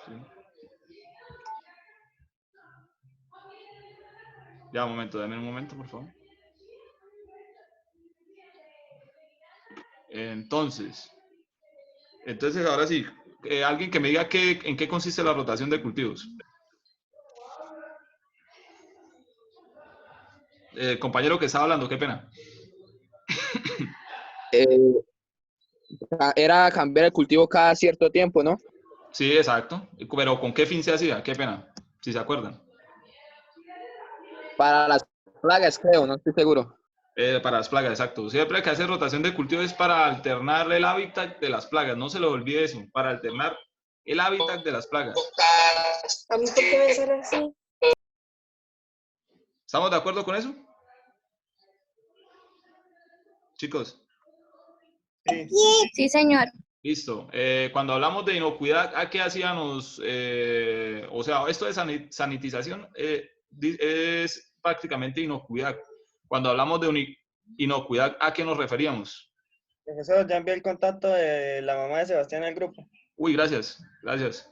Sí. Ya, un momento, dame un momento, por favor. Entonces ahora sí, alguien que me diga en qué consiste la rotación de cultivos. Compañero que estaba hablando, qué pena. Eh, Era cambiar el cultivo cada cierto tiempo, ¿no? Sí, exacto. Pero ¿con qué fin se hacía? Qué pena, si se acuerdan. Para las plagas, creo, no estoy seguro. Para las plagas, exacto. Siempre que hace rotación de cultivo es para alternar el hábitat de las plagas. No se lo olvide eso, para alternar el hábitat de las plagas. ¿A mí por qué me sale así? ¿Estamos de acuerdo con eso? Chicos. Sí. Sí, señor. Listo. Cuando hablamos de inocuidad, ¿a qué hacíamos? O sea, esto de sanitización es prácticamente inocuidad. Cuando hablamos de inocuidad, ¿a qué nos referíamos? Profesor, ya envié el contacto de la mamá de Sebastián al grupo. Uy, gracias, gracias.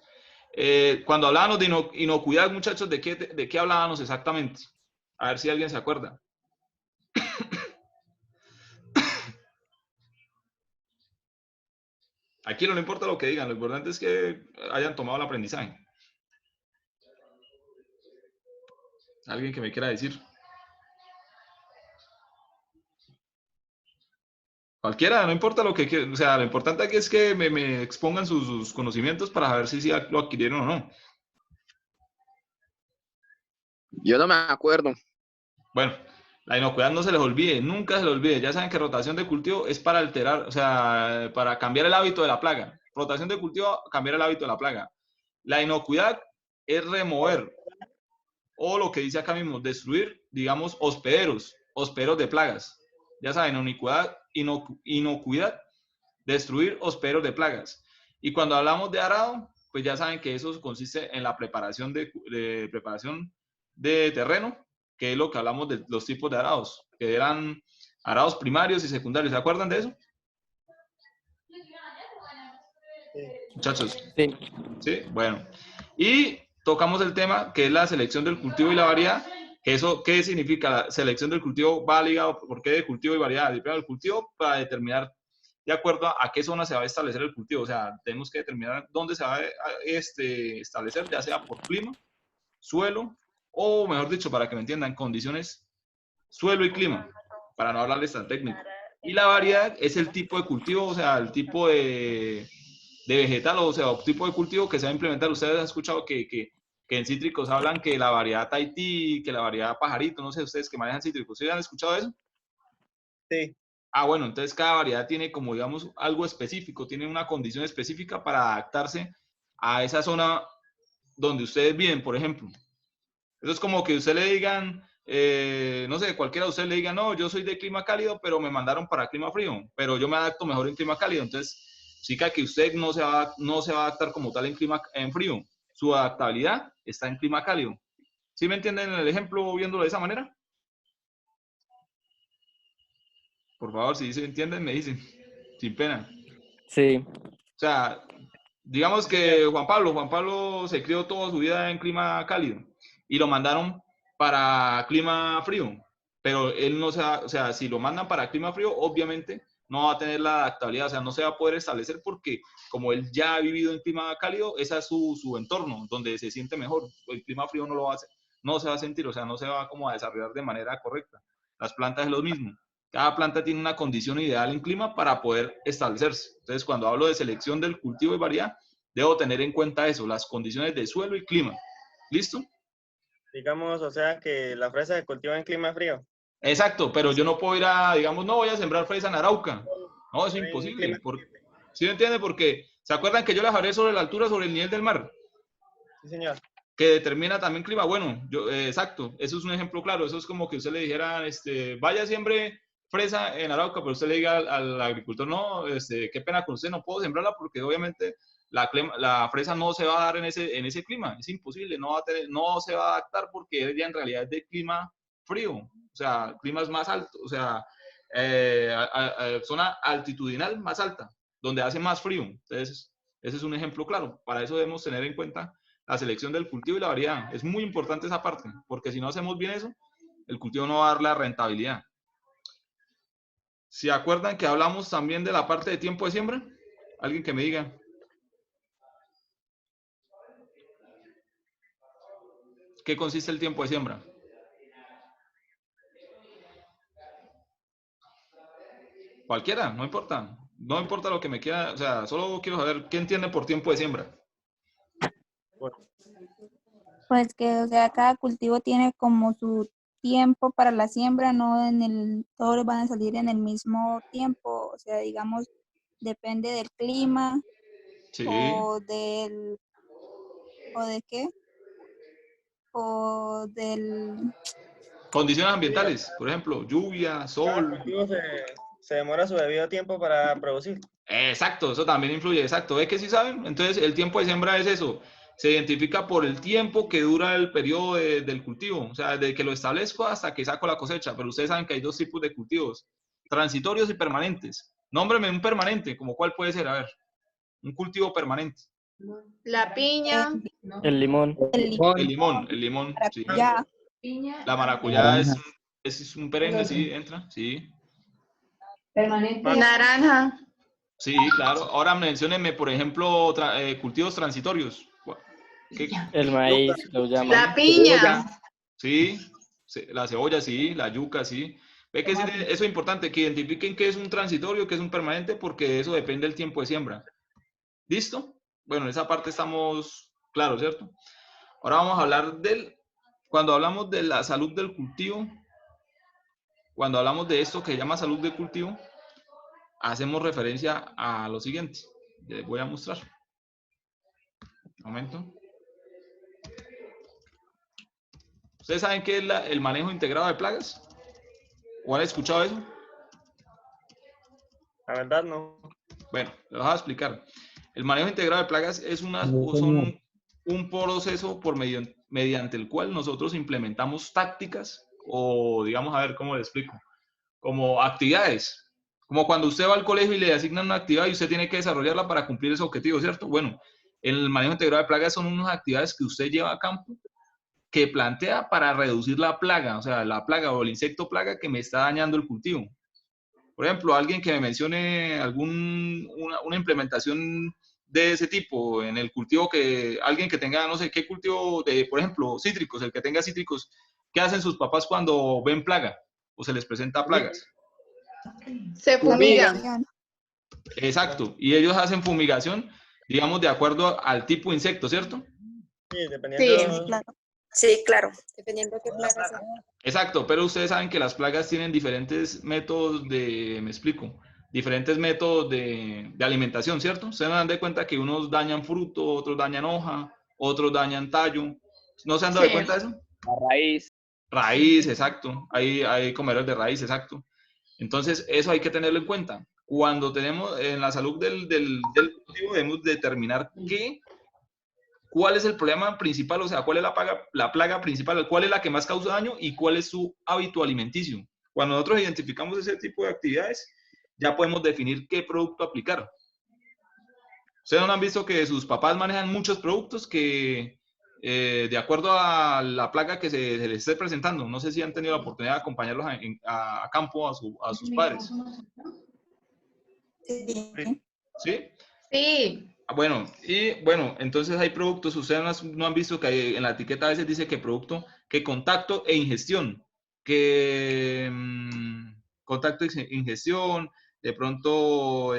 Cuando hablábamos de inocuidad, muchachos, ¿de qué hablábamos exactamente? A ver si alguien se acuerda. Aquí no le importa lo que digan, lo importante es que hayan tomado el aprendizaje. ¿Alguien que me quiera decir? Cualquiera, no importa lo que quieran, o sea, lo importante aquí es que me expongan sus conocimientos para saber si lo adquirieron o no. Yo no me acuerdo. Bueno, la inocuidad no se les olvide, nunca se les olvide. Ya saben que rotación de cultivo es para alterar, o sea, para cambiar el hábito de la plaga. Rotación de cultivo, cambiar el hábito de la plaga. La inocuidad es remover, o lo que dice acá mismo, destruir, digamos, hospederos de plagas. Ya saben, inocuidad, destruir hospederos de plagas. Y cuando hablamos de arado, pues ya saben que eso consiste en la preparación de terreno, que es lo que hablamos de los tipos de arados, que eran arados primarios y secundarios. ¿Se acuerdan de eso? Sí. Muchachos. Sí. Sí, bueno. Y tocamos el tema que es la selección del cultivo y la variedad. ¿Eso qué significa? La selección del cultivo va ligado, ¿por qué de cultivo y variedad? El cultivo para determinar de acuerdo a qué zona se va a establecer el cultivo. O sea, tenemos que determinar dónde se va a establecer, ya sea por clima, suelo, o mejor dicho, para que me entiendan, condiciones suelo y clima, para no hablarles tan técnico. Y la variedad es el tipo de cultivo, o sea, el tipo de vegetal, o sea, el tipo de cultivo que se va a implementar. Ustedes han escuchado que en cítricos hablan que la variedad Tahití, que la variedad pajarito, no sé, ustedes que manejan cítricos, ¿sí han escuchado eso? Sí. Ah, bueno, entonces cada variedad tiene como, digamos, algo específico, tiene una condición específica para adaptarse a esa zona donde ustedes viven, por ejemplo. Eso es como que usted le digan, no sé, cualquiera de ustedes le diga, no, yo soy de clima cálido, pero me mandaron para clima frío, pero yo me adapto mejor en clima cálido. Entonces, sí que usted no se va a adaptar como tal en frío. Su adaptabilidad está en clima cálido. ¿Sí me entienden el ejemplo viéndolo de esa manera? Por favor, si se entienden, me dicen, sin pena. Sí. O sea, digamos que Juan Pablo se crió toda su vida en clima cálido y lo mandaron para clima frío, pero él no se va, o sea, si lo mandan para clima frío, obviamente no va a tener la adaptabilidad, o sea, no se va a poder establecer porque como él ya ha vivido en clima cálido, ese es su entorno, donde se siente mejor. El clima frío no lo va a hacer, no se va a sentir, o sea, no se va como a desarrollar de manera correcta. Las plantas es lo mismo. Cada planta tiene una condición ideal en clima para poder establecerse. Entonces, cuando hablo de selección del cultivo y variedad, debo tener en cuenta eso, las condiciones de suelo y clima. ¿Listo? Digamos, o sea, que la fresa se cultiva en clima frío. Exacto, pero yo no puedo ir a, digamos, no voy a sembrar fresa en Arauca. No, es En clima imposible. ¿Sí me entiende? Porque, ¿se acuerdan que yo las hablé sobre la altura, sobre el nivel del mar? Sí, señor. Que determina también clima. Bueno, exacto, eso es un ejemplo claro. Eso es como que usted le dijera, vaya siempre fresa en Arauca, pero usted le diga al agricultor, no, qué pena con usted, no puedo sembrarla porque obviamente la fresa no se va a dar en ese clima, es imposible, no se va a adaptar porque ella en realidad es de clima frío, o sea, climas más altos, o sea, zona altitudinal más alta, donde hace más frío. Entonces, Ese es un ejemplo claro. Para eso debemos tener en cuenta la selección del cultivo y la variedad. Es muy importante esa parte, porque si no hacemos bien eso, el cultivo no va a dar la rentabilidad. ¿Se acuerdan que hablamos también de la parte de tiempo de siembra? ¿Alguien que me diga? ¿Qué consiste el tiempo de siembra? Cualquiera, no importa. No importa lo que me quiera, o sea, solo quiero saber qué entiende por tiempo de siembra. Pues que, o sea, cada cultivo tiene como su tiempo para la siembra, no todos van a salir en el mismo tiempo, o sea, digamos, depende del clima Sí. ¿o de qué? O del, Condiciones ambientales, por ejemplo, lluvia, Cada sol. cultivo se demora su debido tiempo para producir. Exacto, eso también influye, exacto. ¿Ves que sí saben? Entonces, el tiempo de siembra es eso. Se identifica por el tiempo que dura el periodo del cultivo, o sea, desde que lo establezco hasta que saco la cosecha. Pero ustedes saben que hay dos tipos de cultivos, transitorios y permanentes. Nómbreme un permanente, como cuál puede ser, a ver, un cultivo permanente. La piña, El limón. El limón, sí. maracuyá, La maracuyá es un perenne, sí, entra, sí. naranja, Sí, claro. Ahora menciónenme, por ejemplo, cultivos transitorios. ¿Qué? El maíz, lo llaman. la piña, Sí, la cebolla, sí, la yuca, sí. Ve que eso es importante, que identifiquen qué es un transitorio, qué es un permanente, porque eso depende del tiempo de siembra. ¿Listo? Bueno, en esa parte estamos claros, ¿cierto? Ahora vamos a hablar cuando hablamos de la salud del cultivo, cuando hablamos de esto que se llama salud del cultivo, hacemos referencia a lo siguiente. Les voy a mostrar. Un momento. ¿Ustedes saben qué es el manejo integrado de plagas? ¿O han escuchado eso? La verdad, no. Bueno, les voy a explicar. El manejo integrado de plagas es un proceso mediante el cual nosotros implementamos tácticas o, digamos, a ver, ¿cómo le explico? Como actividades. Como cuando usted va al colegio y le asignan una actividad y usted tiene que desarrollarla para cumplir ese objetivo, ¿cierto? Bueno, el manejo integrado de plagas son unas actividades que usted lleva a campo que plantea para reducir la plaga, o sea, la plaga o el insecto plaga que me está dañando el cultivo. Por ejemplo, alguien que me mencione una implementación de ese tipo en el cultivo, alguien que tenga, no sé, qué cultivo de, por ejemplo, cítricos, el que tenga cítricos, ¿qué hacen sus papás cuando ven plaga o se les presenta plagas? se fumiga. Exacto, y ellos hacen fumigación, digamos, de acuerdo al tipo de insecto, ¿cierto? Sí, dependiendo. Sí. claro. Sí, claro, dependiendo de qué plaga sea. Exacto, pero ustedes saben que las plagas tienen diferentes métodos me explico, diferentes métodos de alimentación, ¿cierto? Ustedes se dan de cuenta que unos dañan fruto, otros dañan hoja, otros dañan tallo. ¿No se han dado Sí. cuenta de eso? La raíz. Raíz, exacto. Hay comederos de raíz, exacto. Entonces, eso hay que tenerlo en cuenta. Cuando tenemos en la salud del cultivo, debemos determinar cuál es el problema principal, o sea, cuál es la plaga principal, cuál es la que más causa daño y cuál es su hábito alimenticio. Cuando nosotros identificamos ese tipo de actividades, ya podemos definir qué producto aplicar. ¿Ustedes no han visto que sus papás manejan muchos productos que, de acuerdo a la plaga que se les esté presentando, no sé si han tenido la oportunidad de acompañarlos a campo a sus padres? Sí. ¿Sí? Sí, Bueno, entonces hay productos, ustedes no han visto que en la etiqueta a veces dice que producto, que contacto e ingestión, que contacto e ingestión, de pronto,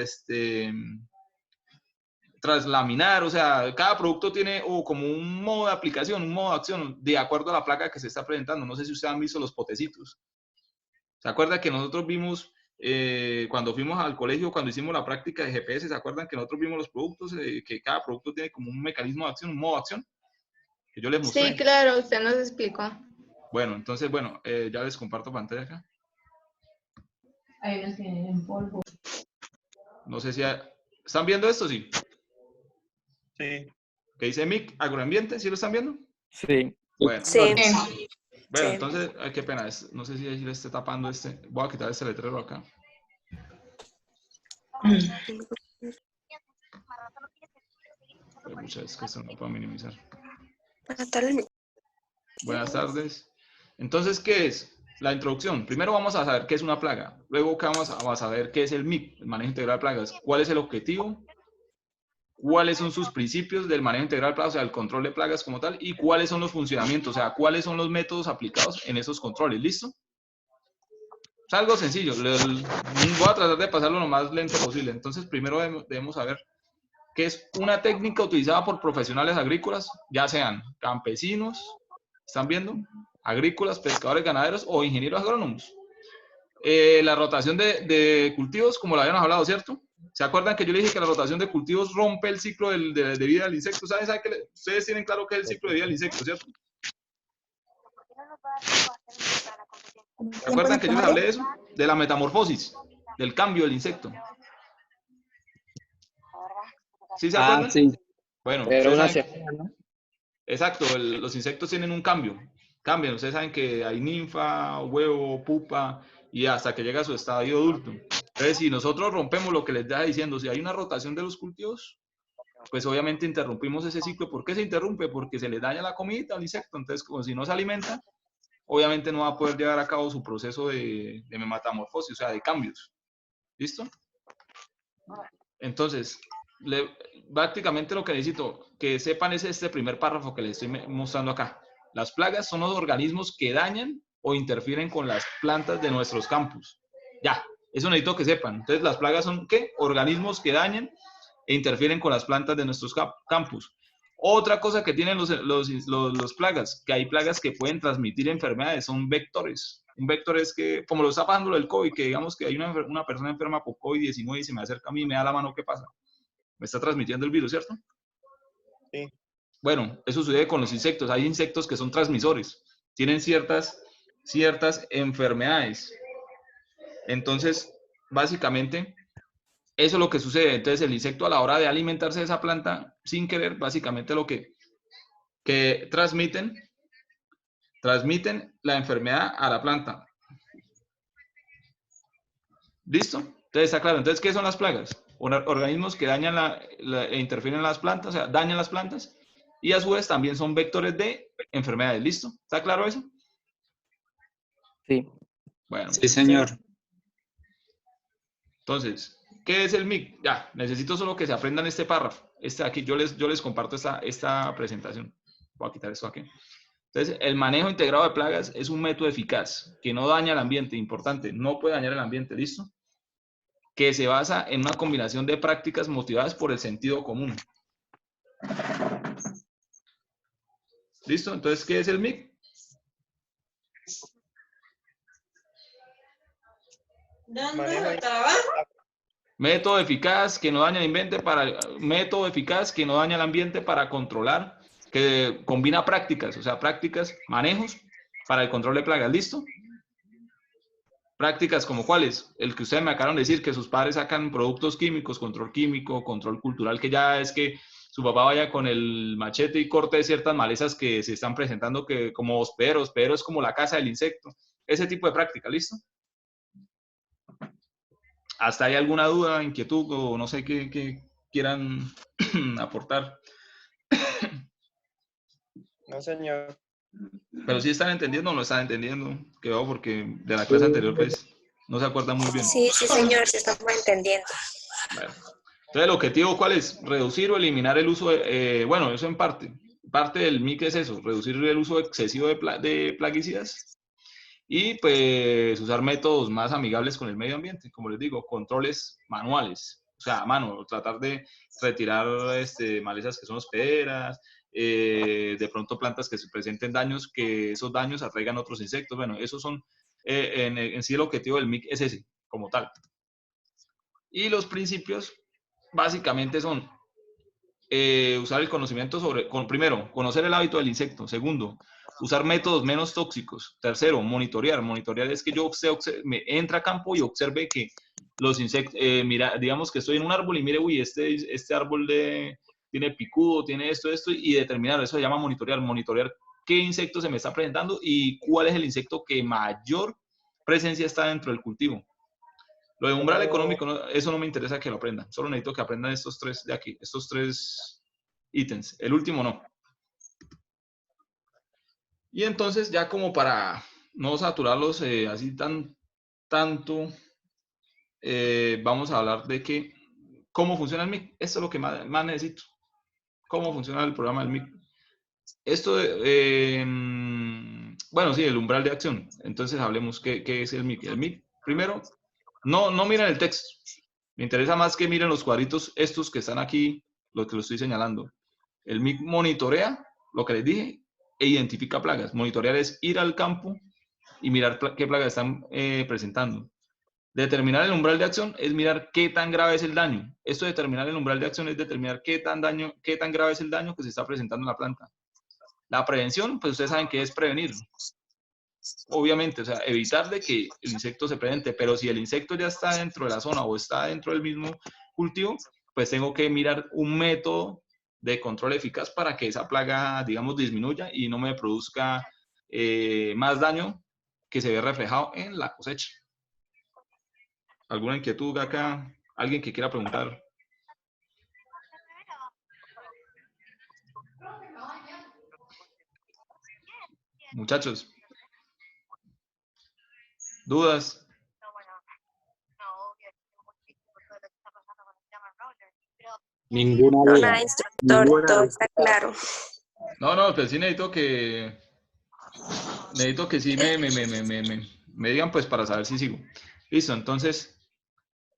traslaminar, o sea, cada producto tiene como un modo de aplicación, un modo de acción, de acuerdo a la plaga que se está presentando. No sé si ustedes han visto los potecitos. ¿Se acuerda que nosotros vimos cuando fuimos al colegio, cuando hicimos la práctica de GPS, ¿se acuerdan que nosotros vimos los productos, que cada producto tiene como un mecanismo de acción, un modo de acción? Que yo les mostré. sí, claro, usted nos explicó. Bueno, entonces, ya les comparto pantalla acá. Hay unos que vienen en polvo. No sé si... ¿Están viendo esto? Sí. Sí. ¿Qué dice MIC? Agroambiente, ¿sí lo están viendo? Sí. Bueno. Sí. Bueno, Sí. entonces, ay, qué pena, no sé si ahí le esté tapando voy a quitar este letrero acá. Pero muchas veces que esto no lo puedo minimizar. Buenas tardes. Buenas tardes. Entonces, ¿qué es? La introducción. Primero vamos a saber qué es una plaga. Luego vamos a saber qué es el MIP, el manejo integral de plagas. ¿Cuál es el objetivo? ¿Cuáles son sus principios del manejo integral de plagas, o sea, el control de plagas como tal? Y cuáles son los funcionamientos, o sea, cuáles son los métodos aplicados en esos controles. ¿Listo? Es algo sencillo. Voy a tratar de pasarlo lo más lento posible. Entonces, primero debemos saber qué es una técnica utilizada por profesionales agrícolas, ya sean campesinos, ¿están viendo? Agrícolas, pescadores, ganaderos o ingenieros agrónomos. La rotación de cultivos, como lo habíamos hablado, ¿cierto? ¿Se acuerdan que yo le dije que la rotación de cultivos rompe el ciclo de vida del insecto? ¿Saben que ustedes tienen claro qué es el ciclo de vida del insecto, ¿cierto? ¿Se acuerdan que yo les hablé de eso? De la metamorfosis, del cambio del insecto. ¿Sí se acuerdan? Sí. Bueno, Era ustedes una saben semana, ¿no? exacto, los insectos tienen un cambio. Cambian, ustedes saben que hay ninfa, huevo, pupa, y hasta que llega a su estadio adulto. Entonces, si nosotros rompemos lo que les estaba diciendo, si hay una rotación de los cultivos, pues obviamente interrumpimos ese ciclo. ¿Por qué se interrumpe? Porque se le daña la comida al insecto. Entonces, como si no se alimenta, obviamente no va a poder llevar a cabo su proceso de metamorfosis, o sea, de cambios. ¿Listo? Entonces, prácticamente lo que necesito que sepan es este primer párrafo que les estoy mostrando acá. Las plagas son los organismos que dañan o interfieren con las plantas de nuestros campos. Ya, eso necesito que sepan. Entonces, las plagas son, ¿qué? Organismos que dañan e interfieren con las plantas de nuestros campos. Otra cosa que tienen los plagas, que hay plagas que pueden transmitir enfermedades, son vectores. Un vector es que, como lo está pasando lo del COVID, que digamos que hay una persona enferma por COVID-19 y se me acerca a mí y me da la mano, ¿qué pasa? Me está transmitiendo el virus, ¿cierto? Sí. Bueno, eso sucede con los insectos. Hay insectos que son transmisores, tienen ciertas enfermedades. Entonces, básicamente, eso es lo que sucede. Entonces, el insecto a la hora de alimentarse de esa planta, sin querer, básicamente lo que transmiten la enfermedad a la planta. ¿Listo? Entonces, está claro. Entonces, ¿qué son las plagas? Organismos que dañan e interfieren en las plantas, o sea, dañan las plantas, y a su vez también son vectores de enfermedades. ¿Listo? ¿Está claro eso? Sí. Bueno. Sí, señor. Entonces, ¿qué es el MIC? Ya, necesito solo que se aprendan este párrafo. Aquí, yo les comparto esta presentación. Voy a quitar esto aquí. Entonces, el manejo integrado de plagas es un método eficaz que no daña el ambiente, importante, no puede dañar el ambiente, ¿listo? Que se basa en una combinación de prácticas motivadas por el sentido común. ¿Listo? Entonces, ¿qué es el MIC? Manejo Método eficaz que no daña el ambiente para controlar, que combina prácticas, o sea, manejos para el control de plagas. ¿Listo? Prácticas como cuáles, el que ustedes me acaban de decir, que sus padres sacan productos químicos, control químico, control cultural, que ya es que su papá vaya con el machete y corte ciertas malezas que se están presentando que como hospederos, pero es como la casa del insecto, ese tipo de práctica. ¿Listo? ¿Hasta hay alguna duda, inquietud o no sé qué quieran aportar? No, señor. Pero sí están entendiendo o no están entendiendo, que veo porque de la clase anterior pues no se acuerdan muy bien. Sí, sí, señor, se estamos entendiendo. Bueno. Entonces, el objetivo, ¿cuál es? Reducir o eliminar el uso bueno, eso en parte. Parte del MIC es eso, reducir el uso excesivo de plaguicidas y pues usar métodos más amigables con el medio ambiente. Como les digo, controles manuales, o sea, a mano, tratar de retirar malezas que son hospederas, de pronto plantas que se presenten daños, que esos daños atraigan otros insectos. Bueno, esos son, en sí el objetivo del MIC es ese, como tal. Y los principios básicamente son usar el conocimiento primero, conocer el hábito del insecto. Segundo, usar métodos menos tóxicos. Tercero, monitorear. Monitorear es que yo me entre a campo y observe que los insectos, mira, digamos que estoy en un árbol y mire, uy, este árbol tiene picudo, tiene esto, y determinar, eso se llama monitorear. Monitorear qué insecto se me está presentando y cuál es el insecto que mayor presencia está dentro del cultivo. Lo de umbral económico, eso no me interesa que lo aprendan. Solo necesito que aprendan estos tres de aquí, estos tres ítems, el último no. Y entonces ya como para no saturarlos así tanto, vamos a hablar de cómo funciona el MIC. Esto es lo que más necesito. Cómo funciona el programa del MIC. Esto, bueno, sí, el umbral de acción. Entonces hablemos qué es el MIC. El MIC, primero, no miren el texto. Me interesa más que miren los cuadritos estos que están aquí, lo que lo estoy señalando. El MIC monitorea, lo que les dije, e identifica plagas. Monitorear es ir al campo y mirar qué plagas están presentando. Determinar el umbral de acción es mirar qué tan grave es el daño. Esto de determinar el umbral de acción es determinar qué tan grave es el daño que se está presentando en la planta. La prevención, pues ustedes saben que es prevenir. Obviamente, o sea, evitar de que el insecto se presente, pero si el insecto ya está dentro de la zona o está dentro del mismo cultivo, pues tengo que mirar un método de control eficaz para que esa plaga, digamos, disminuya y no me produzca más daño que se ve reflejado en la cosecha. ¿Alguna inquietud acá? ¿Alguien que quiera preguntar? Muchachos. ¿Dudas? Ninguna No, duda. nada, instructor, Ninguna todo duda. está claro. No, pero sí necesito que sí me digan pues para saber si sigo. Listo, entonces,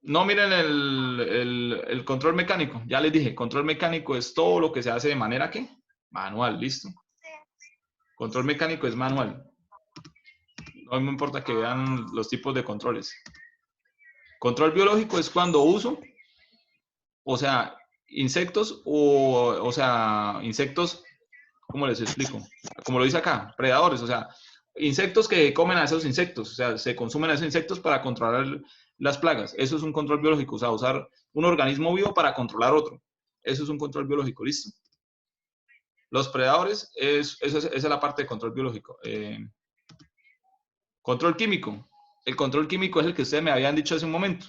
no miren el control mecánico. Ya les dije, control mecánico es todo lo que se hace de manera ¿qué? Manual, listo. Control mecánico es manual. No me importa que vean los tipos de controles. Control biológico es cuando uso, o sea, insectos insectos, ¿cómo les explico? Como lo dice acá, predadores, o sea, insectos que comen a esos insectos, o sea, se consumen a esos insectos para controlar las plagas. Eso es un control biológico, o sea, usar un organismo vivo para controlar otro. Eso es un control biológico, ¿listo? Los predadores, esa es la parte de control biológico. Control químico. El control químico es el que ustedes me habían dicho hace un momento.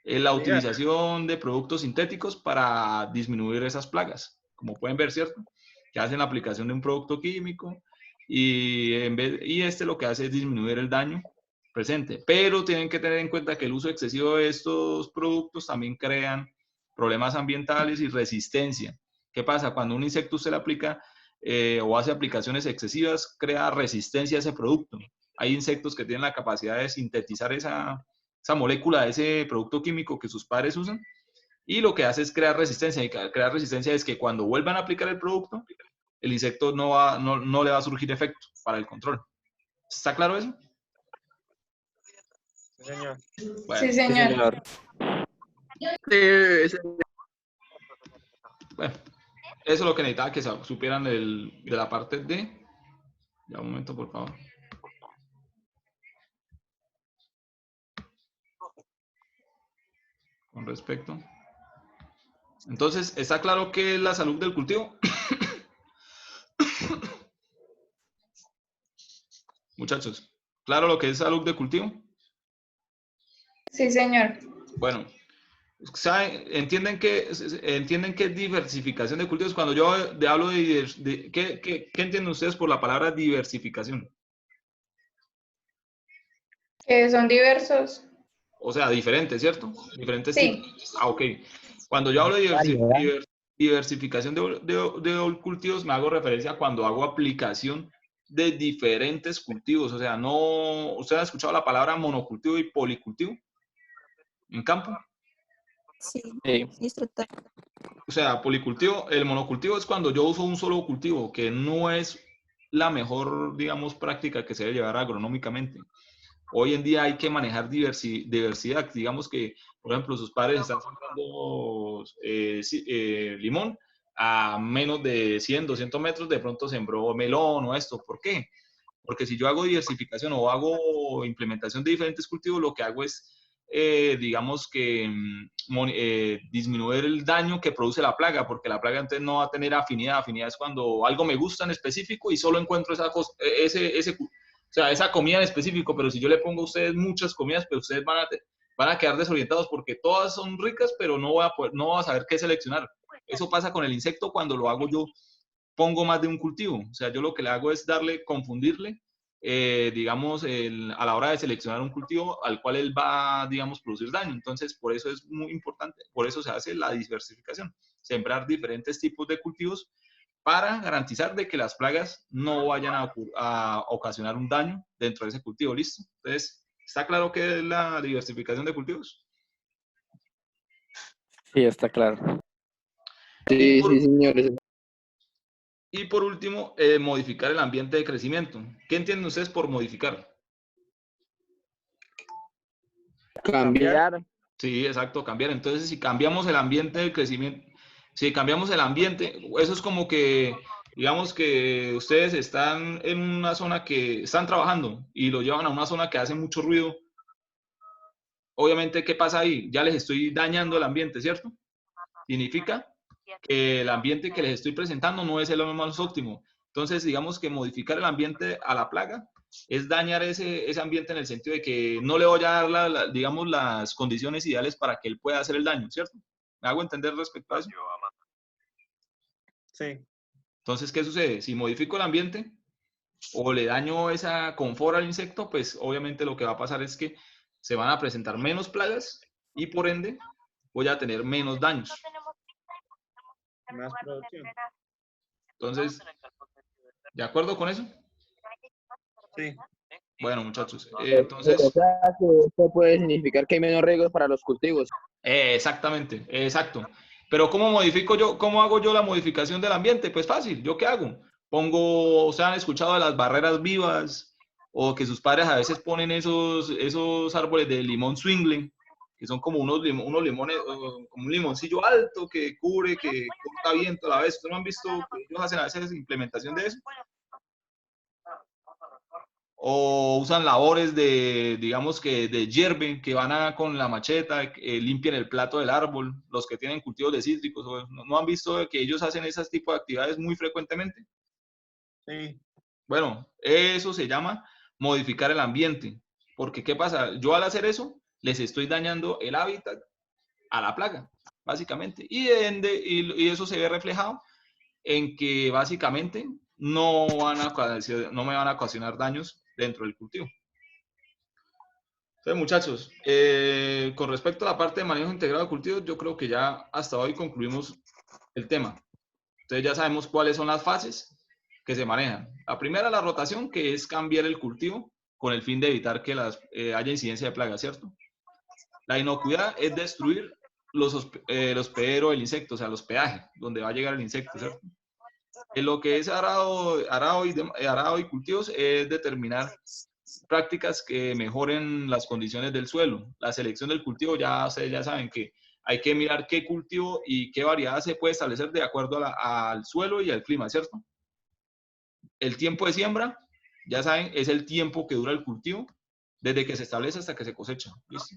La utilización de productos sintéticos para disminuir esas plagas. Como pueden ver, ¿cierto? Que hacen la aplicación de un producto químico y lo que hace es disminuir el daño presente. Pero tienen que tener en cuenta que el uso excesivo de estos productos también crean problemas ambientales y resistencia. ¿Qué pasa? Cuando un insecto usted le aplica o hace aplicaciones excesivas, crea resistencia a ese producto. Hay insectos que tienen la capacidad de sintetizar esa molécula de ese producto químico que sus padres usan, y lo que hace es crear resistencia. Y crear resistencia es que cuando vuelvan a aplicar el producto, el insecto no le va a surgir efecto para el control. ¿Está claro eso? Sí, señor. Bueno, Sí, señor. bueno, eso es lo que necesitaba que supieran de la parte de... Ya un momento, por favor. Con respecto. Entonces, ¿está claro qué es la salud del cultivo? Muchachos, ¿claro lo que es salud de cultivo? Sí, señor. Bueno, ¿entienden qué es diversificación de cultivos? Cuando yo hablo ¿qué entienden ustedes por la palabra diversificación? Que son diversos. O sea, diferentes, ¿cierto? Diferentes Sí. tipos. Ah, ok. Cuando yo hablo de diversificación de cultivos, me hago referencia a cuando hago aplicación de diferentes cultivos. O sea, no... ¿Usted ha escuchado la palabra monocultivo y policultivo en campo? Sí, Sí. instructor. O sea, policultivo, el monocultivo es cuando yo uso un solo cultivo, que no es la mejor, digamos, práctica que se debe llevar agronómicamente. Hoy en día hay que manejar diversidad. Digamos que, por ejemplo, sus padres están sembrando limón a menos de 100, 200 metros, de pronto sembró melón o esto. ¿Por qué? Porque si yo hago diversificación o hago implementación de diferentes cultivos, lo que hago es, digamos que, disminuir el daño que produce la plaga, porque la plaga entonces no va a tener afinidad. Afinidad es cuando algo me gusta en específico y solo encuentro esa cosa, o sea, esa comida en específico, pero si yo le pongo a ustedes muchas comidas, pues ustedes van a quedar desorientados porque todas son ricas, pero no voy a saber qué seleccionar. Eso pasa con el insecto cuando lo hago yo, pongo más de un cultivo. O sea, yo lo que le hago es confundirle, digamos, a la hora de seleccionar un cultivo al cual él va, digamos, producir daño. Entonces, por eso es muy importante, por eso se hace la diversificación, sembrar diferentes tipos de cultivos para garantizar de que las plagas no vayan a ocasionar un daño dentro de ese cultivo. ¿Listo? Entonces, ¿está claro qué es la diversificación de cultivos? Sí, está claro. Sí, sí, señores. Y por último, modificar el ambiente de crecimiento. ¿Qué entienden ustedes por modificar? Cambiar. Sí, exacto, cambiar. Entonces, si cambiamos el ambiente de crecimiento, si cambiamos el ambiente, eso es como que, digamos que ustedes están en una zona que están trabajando y lo llevan a una zona que hace mucho ruido. Obviamente, ¿qué pasa ahí? Ya les estoy dañando el ambiente, ¿cierto? Significa que el ambiente que les estoy presentando no es el más óptimo. Entonces, digamos que modificar el ambiente a la plaga es dañar ese ambiente en el sentido de que no le voy a dar, digamos, las condiciones ideales para que él pueda hacer el daño, ¿cierto? ¿Me hago entender respecto a eso? Sí. Entonces, ¿qué sucede? Si modifico el ambiente o le daño esa confort al insecto, pues obviamente lo que va a pasar es que se van a presentar menos plagas y por ende voy a tener menos daños. Más producción. Entonces, ¿de acuerdo con eso? Sí. Bueno, muchachos, O entonces... sea, que esto puede significar que hay menos riesgos para los cultivos. Exactamente, exacto. Pero ¿cómo modifico yo, cómo hago yo la modificación del ambiente? Pues fácil, ¿yo qué hago? Pongo, ¿se han escuchado de las barreras vivas? O que sus padres a veces ponen esos árboles de limón swingling, que son como unos limones, como un limoncillo alto que cubre, que corta viento a la vez. ¿Ustedes no han visto que ellos hacen a veces implementación de eso? O usan labores de, digamos que de hierve, que van con la macheta, limpian el plato del árbol, los que tienen cultivos de cítricos, ¿no han visto que ellos hacen ese tipo de actividades muy frecuentemente? Sí. Bueno, eso se llama modificar el ambiente, porque ¿qué pasa? Yo al hacer eso, les estoy dañando el hábitat a la plaga, básicamente, y eso se ve reflejado en que básicamente no me van a ocasionar daños dentro del cultivo. Entonces, muchachos, con respecto a la parte de manejo integrado de cultivos, yo creo que ya hasta hoy concluimos el tema. Entonces ya sabemos cuáles son las fases que se manejan. La primera, la rotación, que es cambiar el cultivo con el fin de evitar que haya incidencia de plagas, ¿cierto? La inocuidad es destruir los hospederos del insecto, o sea, los peajes, donde va a llegar el insecto, ¿cierto? En lo que es arado y cultivos es determinar prácticas que mejoren las condiciones del suelo. La selección del cultivo, ya ustedes ya saben que hay que mirar qué cultivo y qué variedad se puede establecer de acuerdo al suelo y al clima, ¿cierto? El tiempo de siembra, ya saben, es el tiempo que dura el cultivo, desde que se establece hasta que se cosecha. ¿Listo?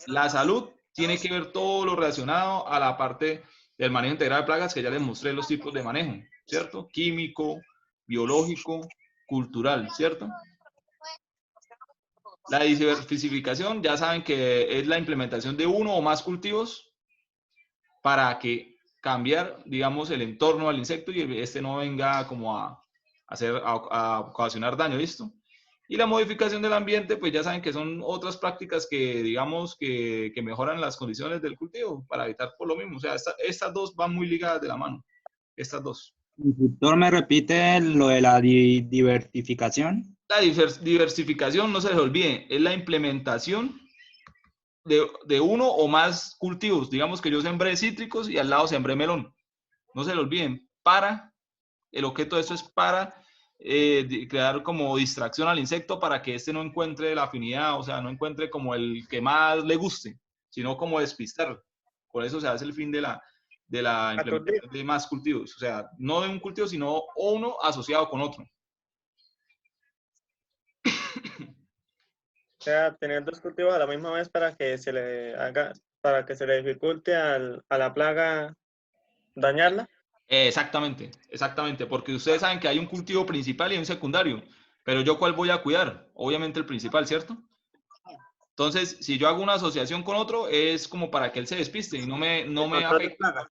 La salud tiene que ver todo lo relacionado a la parte del manejo integral de plagas, que ya les mostré los tipos de manejo, ¿cierto? Químico, biológico, cultural, ¿cierto? La diversificación, ya saben que es la implementación de uno o más cultivos para que cambiar, digamos, el entorno al insecto y este no venga como a ocasionar daño, ¿listo? Y la modificación del ambiente, pues ya saben que son otras prácticas que, digamos, que mejoran las condiciones del cultivo para evitar por lo mismo. O sea, estas dos van muy ligadas de la mano, estas dos. Instructor, ¿me repite lo de la diversificación? La diversificación, no se les olvide, es la implementación de uno o más cultivos. Digamos que yo sembré cítricos y al lado sembré melón. No se lo olviden. El objeto de esto es para crear como distracción al insecto para que éste no encuentre la afinidad, o sea, no encuentre como el que más le guste, sino como despistar. Por eso se hace el fin de la implementación de más cultivos. O sea, no de un cultivo, sino uno asociado con otro. O sea, tener dos cultivos a la misma vez para que se le dificulte a la plaga dañarla. Exactamente, exactamente, porque ustedes saben que hay un cultivo principal y un secundario, pero ¿yo cuál voy a cuidar? Obviamente el principal, ¿cierto? Entonces, si yo hago una asociación con otro, es como para que él se despiste y no me Control de afecte. plagas.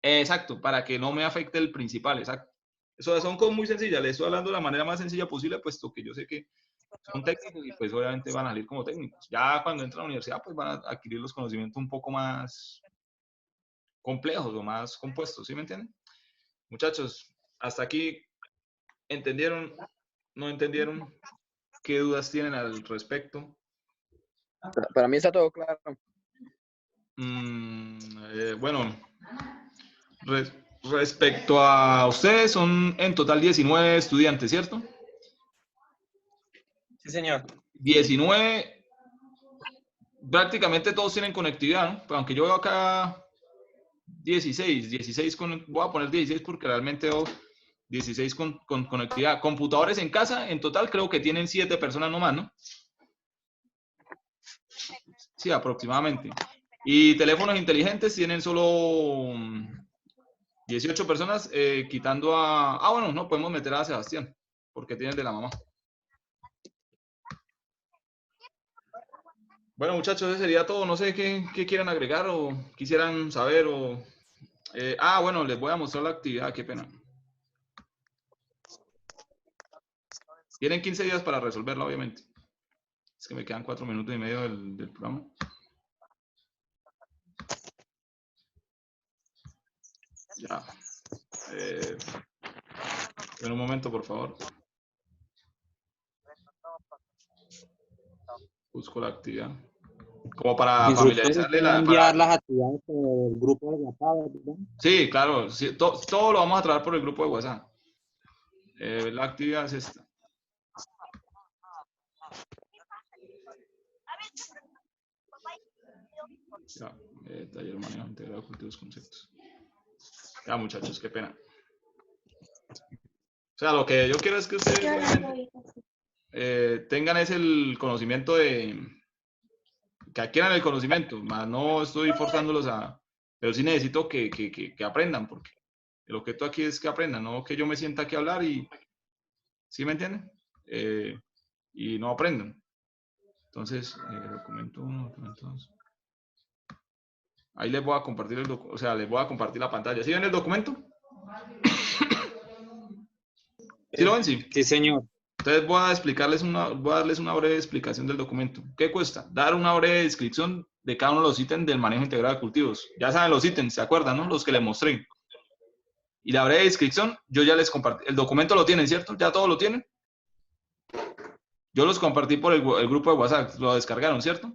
Exacto, para que no me afecte el principal, exacto. Eso son cosas muy sencillas, les estoy hablando de la manera más sencilla posible, puesto que yo sé que son técnicos y pues obviamente van a salir como técnicos. Ya cuando entran a la universidad, pues van a adquirir los conocimientos un poco más complejos o más compuestos, ¿sí me entienden? Muchachos, hasta aquí, ¿entendieron? ¿No entendieron? ¿Qué dudas tienen al respecto? Para mí está todo claro. Bueno, respecto a ustedes, son en total 19 estudiantes, ¿cierto? Sí, señor. 19, prácticamente todos tienen conectividad, ¿no? Pues aunque yo veo acá 16 voy a poner 16 porque realmente veo 16 con conectividad. Computadores en casa, en total creo que tienen 7 personas nomás, ¿no? Sí, aproximadamente. Y teléfonos inteligentes tienen solo 18 personas, quitando a... Ah, bueno, no, podemos meter a Sebastián, porque tiene el de la mamá. Bueno, muchachos, eso sería todo. No sé qué quieran agregar o quisieran saber o... bueno, les voy a mostrar la actividad, qué pena. Tienen 15 días para resolverla, obviamente. Es que me quedan 4 minutos y medio del programa. Ya. En un momento, por favor. Busco la actividad. Como para familiarizarle ¿Puede enviar las actividades por el grupo de WhatsApp, ¿verdad? Sí, claro. Sí, todo lo vamos a traer por el grupo de WhatsApp. La actividad es esta. Ya, taller manejo integrado de cultivos conceptos. Ya, muchachos, qué pena. O sea, lo que yo quiero es que ustedes obviamente, tengan ese el conocimiento que adquieran el conocimiento, más no estoy forzándolos a, pero sí necesito que aprendan, porque el objeto aquí es que aprendan, no que yo me sienta aquí a hablar y, ¿sí me entienden? Y no aprendan. Entonces, documento 1, documento 2. Ahí les voy a compartir el documento, o sea, les voy a compartir la pantalla. ¿Sí ven el documento? ¿Sí lo ven? Sí. Sí, señor. Entonces voy a darles una breve explicación del documento. ¿Qué cuesta? Dar una breve descripción de cada uno de los ítems del manejo integrado de cultivos. Ya saben los ítems, ¿se acuerdan, no? Los que les mostré. Y la breve descripción, yo ya les compartí. El documento lo tienen, ¿cierto? ¿Ya todos lo tienen? Yo los compartí por el grupo de WhatsApp. Lo descargaron, ¿cierto?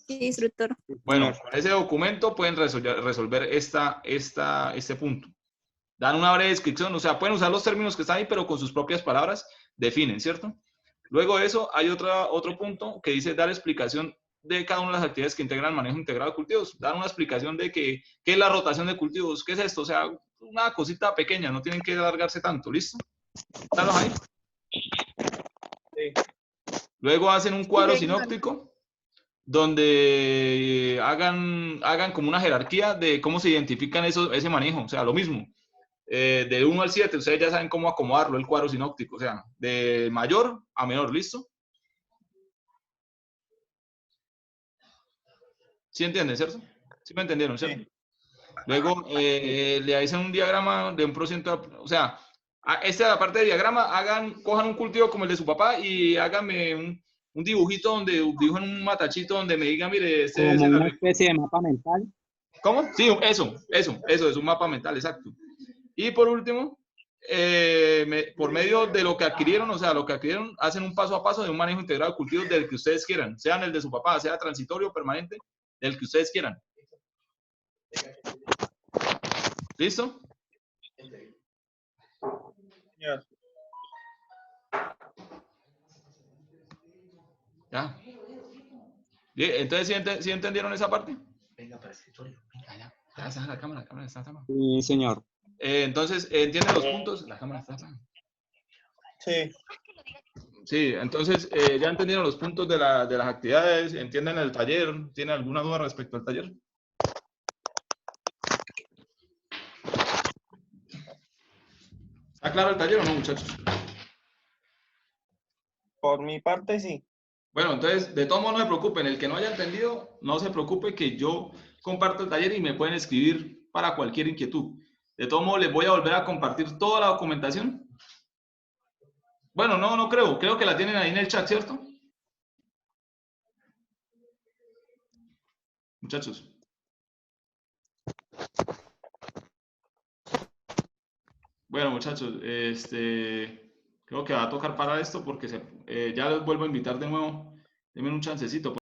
Sí, instructor. Bueno, con ese documento pueden resolver este punto. Dan una breve descripción, o sea, pueden usar los términos que están ahí, pero con sus propias palabras definen, ¿cierto? Luego de eso, hay otro punto que dice dar explicación de cada una de las actividades que integran el manejo integrado de cultivos. Dan una explicación de qué es la rotación de cultivos, qué es esto, o sea, una cosita pequeña, no tienen que alargarse tanto, ¿listo? ¿Están ahí? Sí. Luego hacen un cuadro sinóptico donde hagan como una jerarquía de cómo se identifican ese manejo, o sea, lo mismo. De 1 al 7, ustedes ya saben cómo acomodarlo, el cuadro sinóptico, o sea, de mayor a menor, ¿listo? ¿Sí entienden, cierto? ¿Sí me entendieron, cierto? Sí. Luego le hacen un diagrama de un porcentaje, o sea, esta es la parte de diagrama, cojan un cultivo como el de su papá y háganme un dibujito donde dibujen un matachito donde me digan, mire, este es Como el una especie de mapa mental. ¿Cómo? Sí, eso es un mapa mental, exacto. Y por último, por medio de lo que adquirieron, o sea, lo que adquirieron, hacen un paso a paso de un manejo integrado de cultivos del que ustedes quieran, sean el de su papá, sea transitorio o permanente, del que ustedes quieran. ¿Listo? Señor. Ya. Bien, entonces, ¿sí entendieron esa parte? Venga, para el escritorio. Venga, ya. Ya está la cámara está apagada. Sí, señor. Entonces, ¿entienden los puntos? La cámara está apagada. Sí. Sí, entonces ya entendieron los puntos de las actividades, entienden el taller, ¿tienen alguna duda respecto al taller? ¿Está claro el taller o no, muchachos? Por mi parte, sí. Bueno, entonces, de todos modos, no se preocupen. El que no haya entendido, no se preocupe que yo comparto el taller y me pueden escribir para cualquier inquietud. De todos modos, les voy a volver a compartir toda la documentación. Bueno, no creo. Creo que la tienen ahí en el chat, ¿cierto? Muchachos. Bueno, muchachos, creo que va a tocar para esto porque ya les vuelvo a invitar de nuevo. Denme un chancecito.